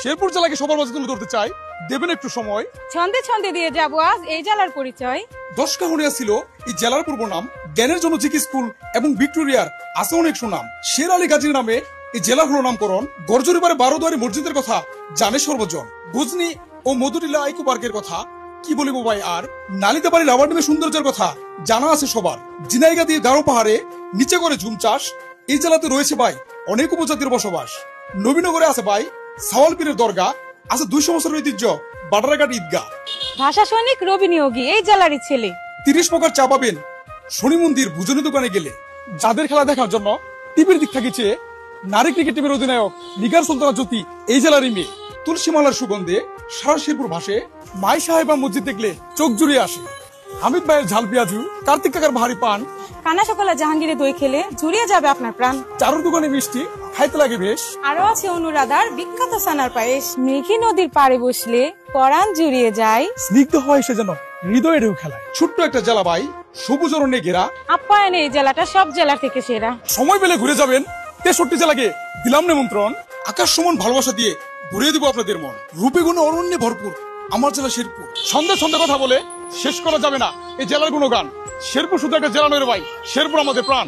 শেরপুর জেলাকে সবার মাঝে তুলে ধরতে চাই, দেবেন একটু সময়। ছন্দে ছন্দে দিয়ে যাবো আজ এই জেলার পরিচয়। দশকাহুনিয়া ছিল এই জেলার পূর্ব নাম। জ্ঞানের জন্য জিকি স্কুল এবং ভিক্টোরিয়ার আছে অনেক সুনাম। শের আলী গাজীর নামে এই জেলা হলো নামকরণ। গড়জরিপারে 12 দুয়ারি মসজিদের কথা জানে সর্বজন। গজনি ও মধুটিলা আইকু পার্কের কথা কি বলিব ভাই আর। নালিতাবাড়ি রাবার ড্যামের সৌন্দর্যের কথা জানা আছে সবার। জিনাইগা দিয়ে গারো পাহাড়ে নিচে করে ঝুম চাষ। এই জেলাতে রয়েছে ভাই অনেক উপজাতির বসবাস। নবীনগরে আছে ভাই সাওয়াল পীরের দরগা, আছে 200 বছরের ঐতিহ্য বাডারাঘাট ঈদগাহ। ভাষা সৈনিক রবি নিয়োগী এই জেলারই ছেলে। 30 প্রকার চা পাবেন শনি মন্দির ভুজনি দোকানে গেলে। যাদের খেলা দেখার জন্য টিভির দিক থাকিছে, নারী ক্রিকেট টিমের অধিনায়ক নিগার সুলতানা জ্যোতি এই জেলারই মেয়ে। তুলসী মালার সুগন্ধে সারা শেরপুর ভাসে। মাই সাহেবা মসজিদ দেখলে চোখ জুড়িয়ে আসে। হামিদ ভাইয়ের ঝাল পেঁয়াজু, কার্তিক কাকার ভারী পান, কানা সকালে জাহাঙ্গীরে দই খেলে জুড়িয়ে যাবে আপনার প্রাণ। চারুর দোকানে মিষ্টি খাইতে লাগে বেশ। আরো আছে অনুরাধার বিখ্যাত সানার পায়েস। মেঘী নদীর পাড়ে বসলে পরাণ জুড়িয়ে যায়। স্নিগ্ধ হয় সে যেন হৃদয়ে ঢেউ খেলায়। ছোট্ট একটা জেলা ভাই সবুজ অরণ্যে ঘেরা। আপ্যায়নে এই জেলাটা সব জেলা থেকে সেরা। সময় পেলে ঘুরে যাবেন 63 জেলাকে দিলাম নিমন্ত্রণ। আকাশ সমান ভালোবাসা দিয়ে ভরিয়ে দিব আপনাদের মন। রূপে গুণে অরণ্যে ভরপুর আমার জেলা শেরপুর। সন্ধ্যে সন্ধ্যে কথা বলে শেষ করা যাবে না এই জেলার গুণগান। শেরপুর শুধু একটা জেলা নয় রে ভাই, শেরপুর আমাদের প্রাণ।